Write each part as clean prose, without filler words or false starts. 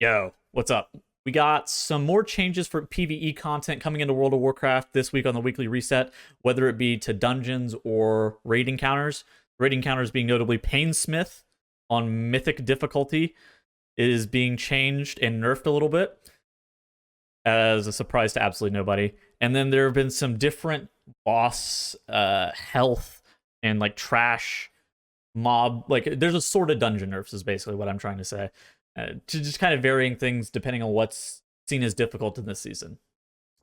Yo, what's up? We got some more changes for PvE content coming into World of Warcraft this week on the weekly reset, whether it be to dungeons or raid encounters. Raid encounters being notably Painsmith on Mythic difficulty is being changed and nerfed a little bit as a surprise to absolutely nobody. And then there have been some different boss health and like trash mob, like there's a sort of dungeon nerfs is basically what I'm trying to say. To just kind of varying things depending on what's seen as difficult in this season.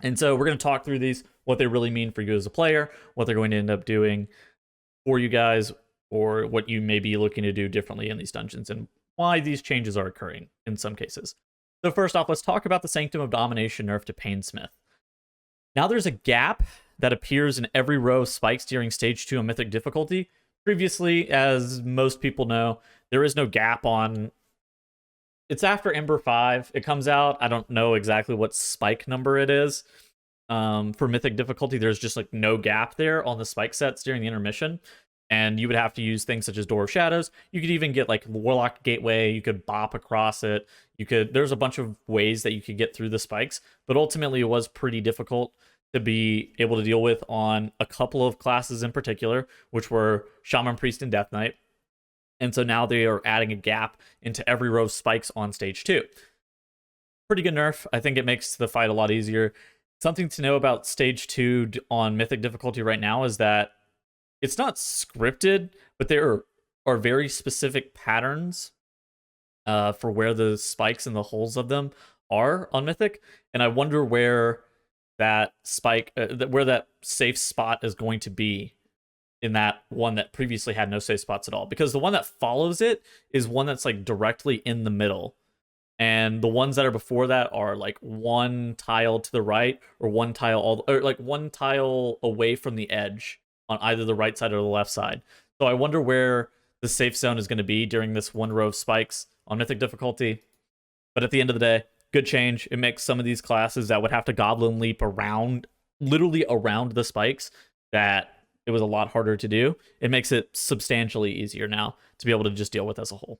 And so we're going to talk through these, what they really mean for you as a player, what they're going to end up doing for you guys, or what you may be looking to do differently in these dungeons, and why these changes are occurring in some cases. So first off, let's talk about the Sanctum of Domination nerf to Painsmith. Now there's a gap that appears in every row of spikes during Stage 2 on Mythic difficulty. Previously, as most people know, there is no gap on... It's after Ember 5. It comes out. I don't know exactly what spike number it is. For Mythic difficulty, there's just like no gap there on the spike sets during the intermission. And you would have to use things such as Door of Shadows. You could even get like Warlock Gateway. You could bop across it. There's a bunch of ways that you could get through the spikes. But ultimately, it was pretty difficult to be able to deal with on a couple of classes in particular, which were Shaman, Priest, and Death Knight. And so now they are adding a gap into every row of spikes on Stage 2. Pretty good nerf. I think it makes the fight a lot easier. Something to know about Stage 2 on Mythic difficulty right now is that it's not scripted, but there are very specific patterns for where the spikes and the holes of them are on Mythic. And I wonder where that spike, where that safe spot is going to be in that one that previously had no safe spots at all, because the one that follows it is one that's like directly in the middle, and the ones that are before that are like one tile to the right or one tile or like one tile away from the edge on either the right side or the left side. So I wonder where the safe zone is going to be during this one row of spikes on Mythic difficulty. But at the end of the day, good change. It makes some of these classes that would have to Goblin Leap around, literally around the spikes, that it was a lot harder to do. It makes it substantially easier now to be able to just deal with as a whole.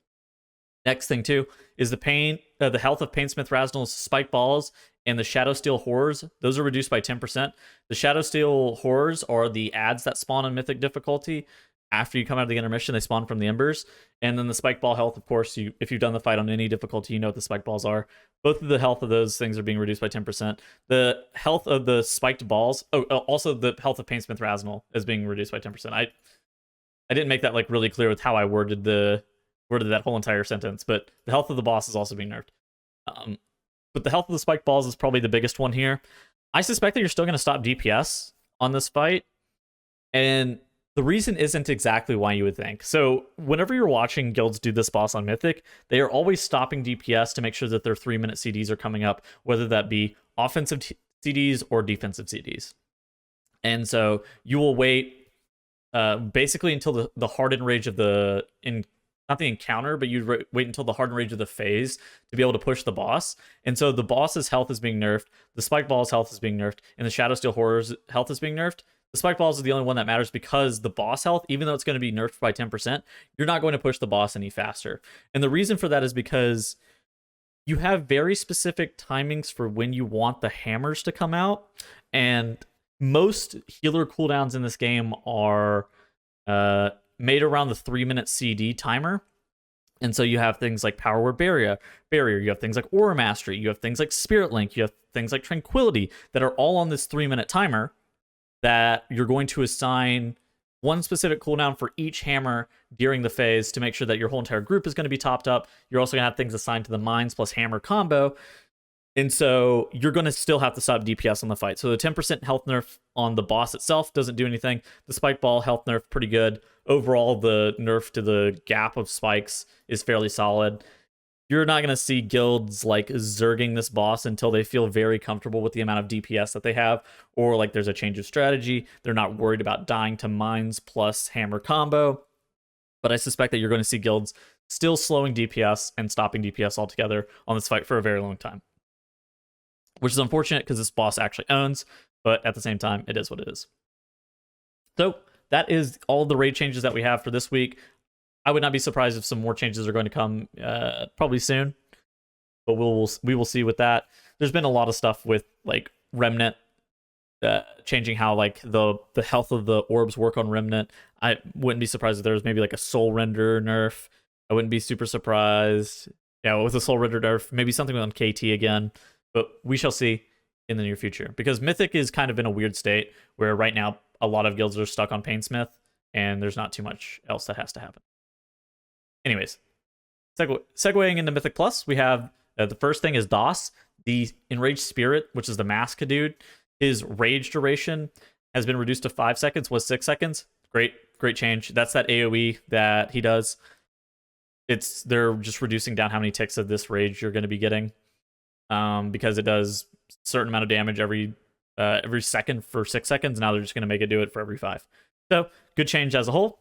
Next thing too is the health of Painsmith Raznal's Spike Balls and the Shadowsteel Horrors. Those are reduced by 10%. The Shadowsteel Horrors are the adds that spawn on Mythic difficulty. After you come out of the intermission, they spawn from the Embers. And then the Spike Ball health, of course, if you've done the fight on any difficulty, you know what the Spike Balls are. Both of the health of those things are being reduced by 10%. The health of the Spiked Balls... also the health of Painsmith Raznal is being reduced by 10%. I didn't make that like really clear with how I worded that whole entire sentence, but the health of the boss is also being nerfed. But the health of the Spiked Balls is probably the biggest one here. I suspect that you're still going to stop DPS on this fight, and the reason isn't exactly why you would think. So whenever you're watching guilds do this boss on Mythic, they are always stopping DPS to make sure that their 3-minute CDs are coming up, whether that be offensive CDs or defensive CDs. And so you will wait basically until the hardened rage of not the encounter, but you'd wait until the hardened rage of the phase to be able to push the boss. And so the boss's health is being nerfed, the Spike Ball's health is being nerfed, and the Shadowsteel Horror's health is being nerfed. The Spike Balls is the only one that matters because the boss health, even though it's going to be nerfed by 10%, you're not going to push the boss any faster. And the reason for that is because you have very specific timings for when you want the hammers to come out. And most healer cooldowns in this game are made around the 3-minute CD timer. And so you have things like Power Word Barrier, you have things like Aura Mastery, you have things like Spirit Link, you have things like Tranquility that are all on this 3-minute timer, that you're going to assign one specific cooldown for each hammer during the phase to make sure that your whole entire group is going to be topped up. You're also going to have things assigned to the mines plus hammer combo. And so you're going to still have to stop DPS on the fight. So the 10% health nerf on the boss itself doesn't do anything. The Spike Ball health nerf, pretty good. Overall, the nerf to the gap of spikes is fairly solid. You're not going to see guilds like zerging this boss until they feel very comfortable with the amount of DPS that they have, or like there's a change of strategy. They're not worried about dying to mines plus hammer combo. But I suspect that you're going to see guilds still slowing DPS and stopping DPS altogether on this fight for a very long time, which is unfortunate because this boss actually owns, but at the same time, it is what it is. So that is all the raid changes that we have for this week. I would not be surprised if some more changes are going to come probably soon. but we will see with that. There's been a lot of stuff with like Remnant, changing how like the health of the orbs work on Remnant. I wouldn't be surprised if there was maybe like a Soul Render nerf. I wouldn't be super surprised. Yeah, with a Soul Render nerf, maybe something on KT again, but we shall see in the near future, because Mythic is kind of in a weird state where right now a lot of guilds are stuck on Painsmith and there's not too much else that has to happen. Anyways, segueing into Mythic Plus, we have the first thing is DOS, the Enraged Spirit, which is the mask dude. His rage duration has been reduced to 5 seconds, was 6 seconds. Great change. That's that AoE that he does. They're just reducing down how many ticks of this rage you're going to be getting, because it does a certain amount of damage every second for 6 seconds. Now they're just going to make it do it for every 5. So good change as a whole.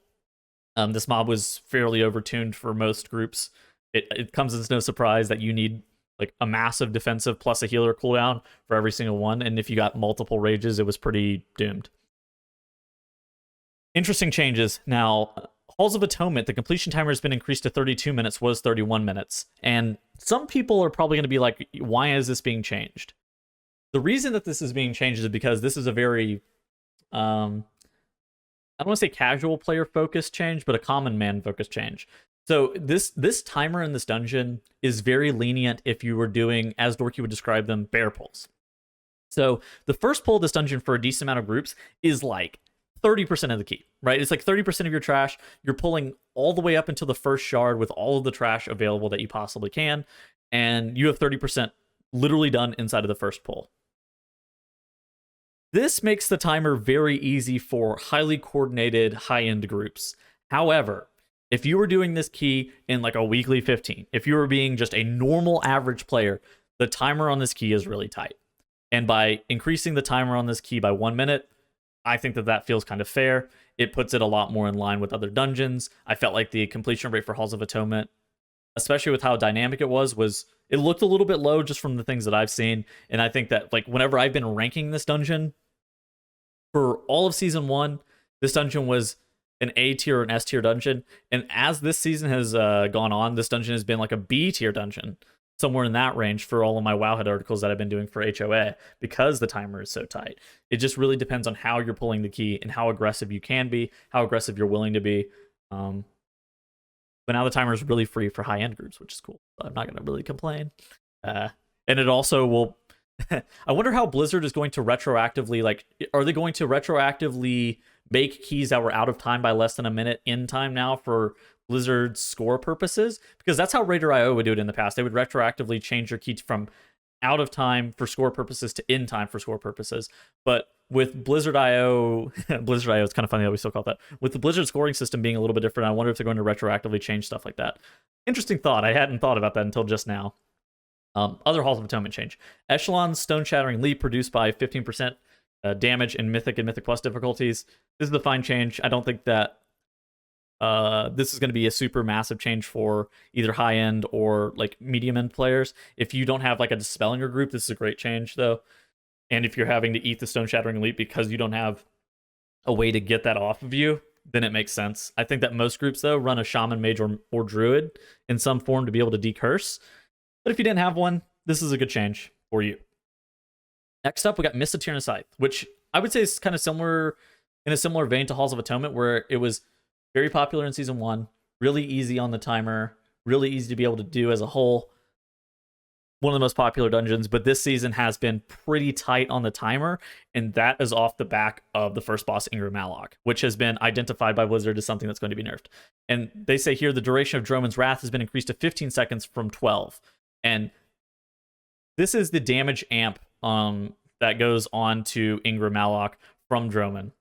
This mob was fairly overtuned for most groups. It comes as no surprise that you need like a massive defensive plus a healer cooldown for every single one, and if you got multiple rages, it was pretty doomed. Interesting changes. Now, Halls of Atonement, the completion timer has been increased to 32 minutes, was 31 minutes. And some people are probably going to be like, why is this being changed? The reason that this is being changed is because this is a very, I don't want to say casual player focused change, but a common man focused change. So this timer in this dungeon is very lenient if you were doing, as Dorky would describe them, bear pulls. So the first pull of this dungeon for a decent amount of groups is like 30% of the key, right? It's like 30% of your trash. You're pulling all the way up until the first shard with all of the trash available that you possibly can, and you have 30% literally done inside of the first pull. This makes the timer very easy for highly coordinated high-end groups. However, if you were doing this key in like a weekly 15, if you were being just a normal average player, the timer on this key is really tight. And by increasing the timer on this key by 1 minute, I think that feels kind of fair. It puts it a lot more in line with other dungeons. I felt like the completion rate for Halls of Atonement, especially with how dynamic it was it looked a little bit low just from the things that I've seen. And I think that like whenever I've been ranking this dungeon for all of season 1, this dungeon was an A tier or an S tier dungeon. And as this season has gone on, this dungeon has been like a B tier dungeon, somewhere in that range for all of my Wowhead articles that I've been doing for HOA, because the timer is so tight. It just really depends on how you're pulling the key and how aggressive you can be, how aggressive you're willing to be. But now the timer is really free for high-end groups, which is cool. So I'm not going to really complain. And it also will... I wonder how Blizzard is going to retroactively, like, are they going to retroactively make keys that were out of time by less than a minute in time now for Blizzard's score purposes? Because that's how Raider.io would do it in the past. They would retroactively change your key from out of time for score purposes to in time for score purposes. But with Blizzard.io, Blizzard.io, it's kind of funny that we still call it that. With the Blizzard scoring system being a little bit different, I wonder if they're going to retroactively change stuff like that. Interesting thought. I hadn't thought about that until just now. Other Halls of Atonement change. Echelon Stone Shattering Leap reduced by 15% damage in Mythic and Mythic Plus difficulties. This is the fine change. I don't think that this is going to be a super massive change for either high-end or like medium-end players. If you don't have like a Dispel in your group, this is a great change though. And if you're having to eat the Stone Shattering Leap because you don't have a way to get that off of you, then it makes sense. I think that most groups though run a Shaman, Mage, or Druid in some form to be able to decurse. But if you didn't have one, this is a good change for you. Next up, we got Mists of Tirna Scithe, which I would say is kind of similar, in a similar vein to Halls of Atonement, where it was very popular in Season 1, really easy on the timer, really easy to be able to do as a whole. One of the most popular dungeons, but this season has been pretty tight on the timer, and that is off the back of the first boss, Ingrid Malloch, which has been identified by Blizzard as something that's going to be nerfed. And they say here the duration of Droman's Wrath has been increased to 15 seconds from 12. And this is the damage amp that goes on to Ingrid Malloch from Droman.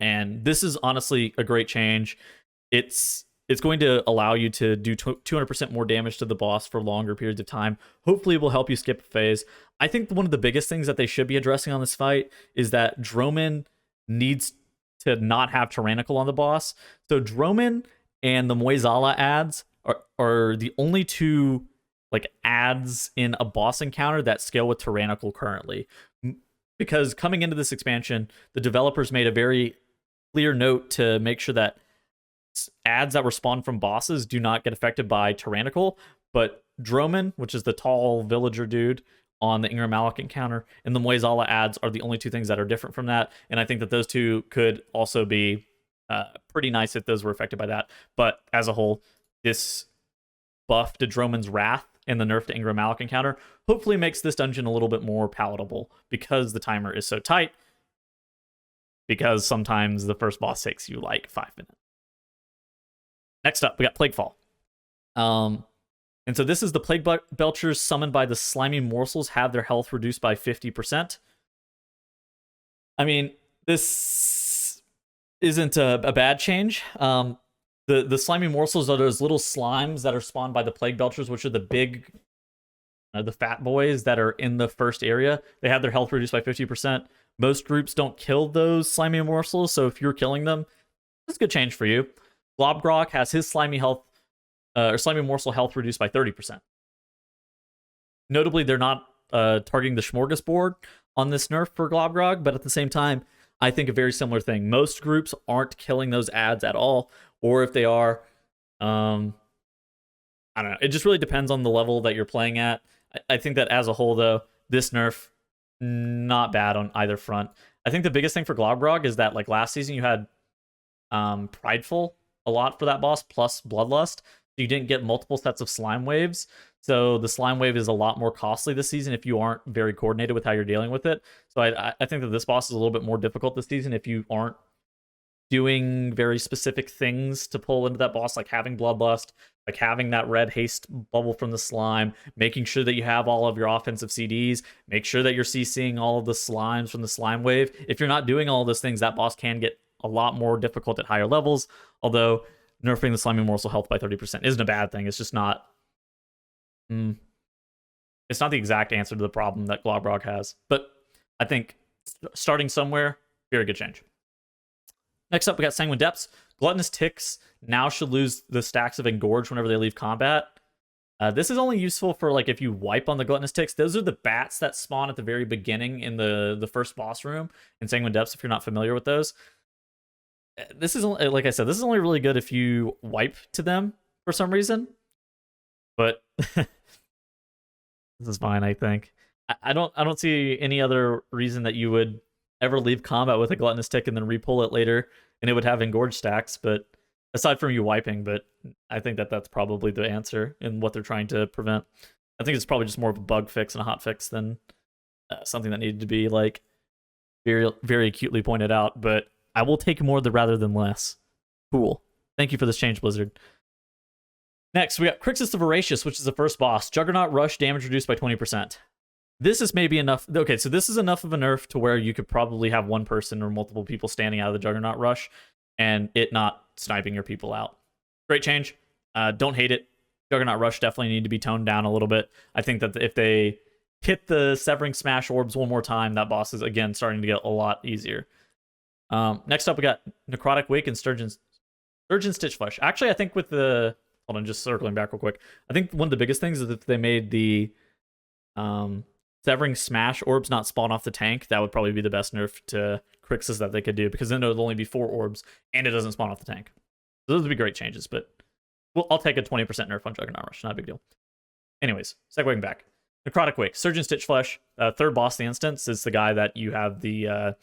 And this is honestly a great change. It's going to allow you to do 200% more damage to the boss for longer periods of time. Hopefully it will help you skip a phase. I think one of the biggest things that they should be addressing on this fight is that Droman needs to not have Tyrannical on the boss. So Droman and the Moizala ads are the only two like ads in a boss encounter that scale with Tyrannical currently. Because coming into this expansion, the developers made a very clear note to make sure that ads that respawn from bosses do not get affected by Tyrannical, but Droman, which is the tall villager dude on the Ingram Malik encounter, and the Muezala ads are the only two things that are different from that. And I think that those two could also be pretty nice if those were affected by that. But as a whole, this buff to Droman's Wrath and the nerf to Ingram Malik encounter hopefully makes this dungeon a little bit more palatable because the timer is so tight. Because sometimes the first boss takes you like 5 minutes. Next up, we got Plaguefall. And so this is the Plague Belchers summoned by the slimy morsels have their health reduced by 50%. I mean, this isn't a bad change. The slimy morsels are those little slimes that are spawned by the Plague Belchers, which are the big, the fat boys that are in the first area. They have their health reduced by 50%. Most groups don't kill those slimy morsels, so if you're killing them, that's a good change for you. Globgrog has his slimy health, or slimy morsel health reduced by 30%. Notably, they're not targeting the smorgasbord on this nerf for Globgrog, but at the same time, I think a very similar thing. Most groups aren't killing those ads at all, or if they are, I don't know. It just really depends on the level that you're playing at. I think that as a whole, though, this nerf, not bad on either front. I think the biggest thing for Globgrog is that, like, last season you had Prideful a lot for that boss, plus Bloodlust. You didn't get multiple sets of slime waves. So the slime wave is a lot more costly this season if you aren't very coordinated with how you're dealing with it. So I think that this boss is a little bit more difficult this season if you aren't doing very specific things to pull into that boss, like having Bloodlust, like having that red haste bubble from the slime, making sure that you have all of your offensive CDs, make sure that you're CCing all of the slimes from the slime wave. If you're not doing all of those things, that boss can get a lot more difficult at higher levels, although nerfing the slimy morsel health by 30% isn't a bad thing. It's just not... it's not the exact answer to the problem that Globgrog has. But I think starting somewhere, very good change. Next up, we got Sanguine Depths. Gluttonous Ticks now should lose the stacks of Engorge whenever they leave combat. This is only useful for, like, if you wipe on the Gluttonous Ticks. Those are the bats that spawn at the very beginning in the first boss room in Sanguine Depths, if you're not familiar with those. This is, like I said, this is only really good if you wipe to them for some reason. But this is fine, I think. I don't see any other reason that you would ever leave combat with a Gluttonous Tick and then repull it later, and it would have Engorge stacks, but aside from you wiping, but I think that that's probably the answer in what they're trying to prevent. I think it's probably just more of a bug fix and a hot fix than something that needed to be, like, very, very acutely pointed out, but I will take more the rather than less. Cool. Thank you for this change, Blizzard. Next, we got Crixus the Voracious, which is the first boss. Juggernaut Rush, damage reduced by 20%. This is maybe enough. Okay, so this is enough of a nerf to where you could probably have one person or multiple people standing out of the Juggernaut Rush and it not sniping your people out. Great change. Don't hate it. Juggernaut Rush definitely need to be toned down a little bit. I think that if they hit the Severing Smash orbs one more time, that boss is, again, starting to get a lot easier. Next up, we got Necrotic Wake and Sturgeon Stitchflesh. Actually, I think with the... Hold on, just circling back real quick. I think one of the biggest things is if they made the Severing Smash orbs not spawn off the tank, that would probably be the best nerf to Crixus that they could do, because then it would only be 4 orbs, and it doesn't spawn off the tank. So those would be great changes, but I'll take a 20% nerf on Juggernaut Rush. Not a big deal. Anyways, segueing back. Necrotic Wake. Surgeon Stitchflesh. Third boss of the instance is the guy that you have the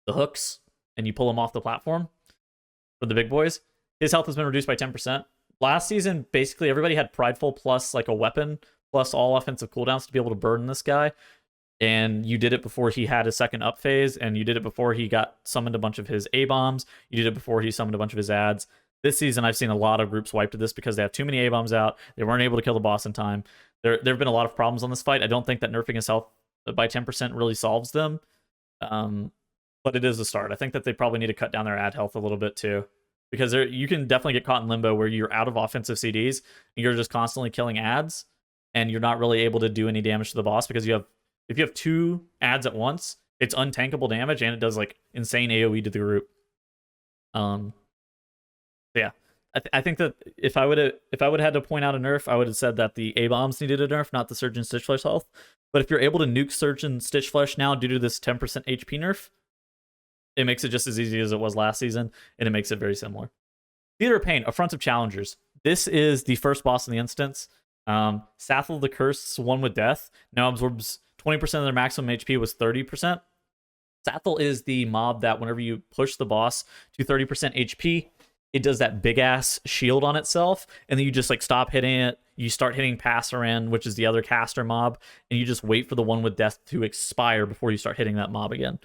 hooks, and you pull him off the platform for the big boys. His health has been reduced by 10%. Last season, basically everybody had Prideful plus, like, a weapon plus all offensive cooldowns to be able to burden this guy. And you did it before he had a second up phase, and you did it before he got summoned a bunch of his A-bombs. You did it before he summoned a bunch of his ads. This season, I've seen a lot of groups wipe to this because they have too many A-bombs out. They weren't able to kill the boss in time. There have been a lot of problems on this fight. I don't think that nerfing his health by 10% really solves them. But it is a start. I think that they probably need to cut down their ad health a little bit too. Because you can definitely get caught in limbo where you're out of offensive CDs and you're just constantly killing ads and you're not really able to do any damage to the boss because if you have 2 ads at once, it's untankable damage and it does, like, insane AoE to the group. Yeah, I think that if I would have had to point out a nerf, I would have said that the A-bombs needed a nerf, not the Surgeon Stitchflesh health. But if you're able to nuke Surgeon Stitchflesh now due to this 10% HP nerf, it makes it just as easy as it was last season, and it makes it very similar. Theater of Pain, Affront of Challengers. This is the first boss in the instance. Sathel the Curse, one with death, now absorbs 20% of their maximum HP was 30%. Sathel is the mob that whenever you push the boss to 30% HP, it does that big ass shield on itself, and then you just like stop hitting it. You start hitting Passaran, which is the other caster mob, and you just wait for the one with death to expire before you start hitting that mob again.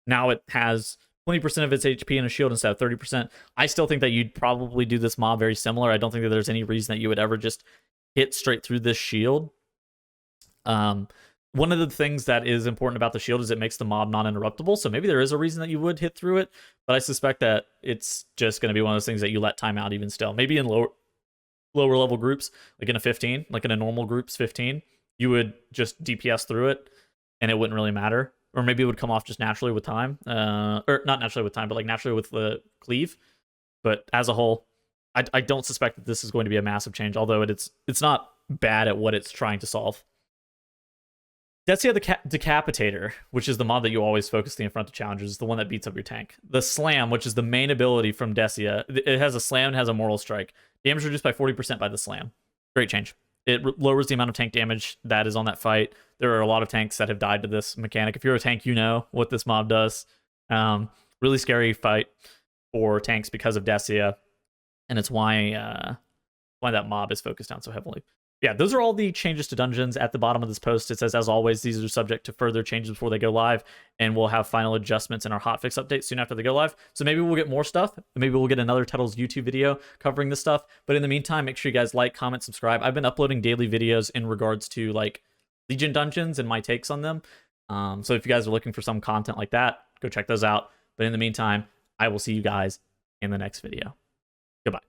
Now it has 20% of its HP in a shield instead of 30%. I still think that you'd probably do this mob very similar. I don't think that there's any reason that you would ever just hit straight through this shield. One of the things that is important about the shield is it makes the mob non-interruptible, so maybe there is a reason that you would hit through it, but I suspect that it's just going to be one of those things that you let time out even still. Maybe in lower level groups, like in a 15, like in a normal group's 15, you would just DPS through it, and it wouldn't really matter. Or maybe it would come off just naturally with time. Or not naturally with time, but like naturally with the cleave. But as a whole, I don't suspect that this is going to be a massive change, although it's not bad at what it's trying to solve. Decia the Decapitator, which is the mob that you always focus the in front of challengers, is the one that beats up your tank. The Slam, which is the main ability from Decia, it has a Slam and has a Mortal Strike. Damage reduced by 40% by the Slam. Great change. It lowers the amount of tank damage that is on that fight. There are a lot of tanks that have died to this mechanic. If you're a tank, you know what this mob does. Really scary fight for tanks because of Decia, and it's why that mob is focused on so heavily. Yeah, those are all the changes to dungeons. At the bottom of this post, it says, as always, these are subject to further changes before they go live, and we'll have final adjustments in our hotfix update soon after they go live. So maybe we'll get more stuff. Maybe we'll get another Tuttle's YouTube video covering this stuff. But in the meantime, make sure you guys like, comment, subscribe. I've been uploading daily videos in regards to like Legion dungeons and my takes on them. So if you guys are looking for some content like that, go check those out. But in the meantime, I will see you guys in the next video. Goodbye.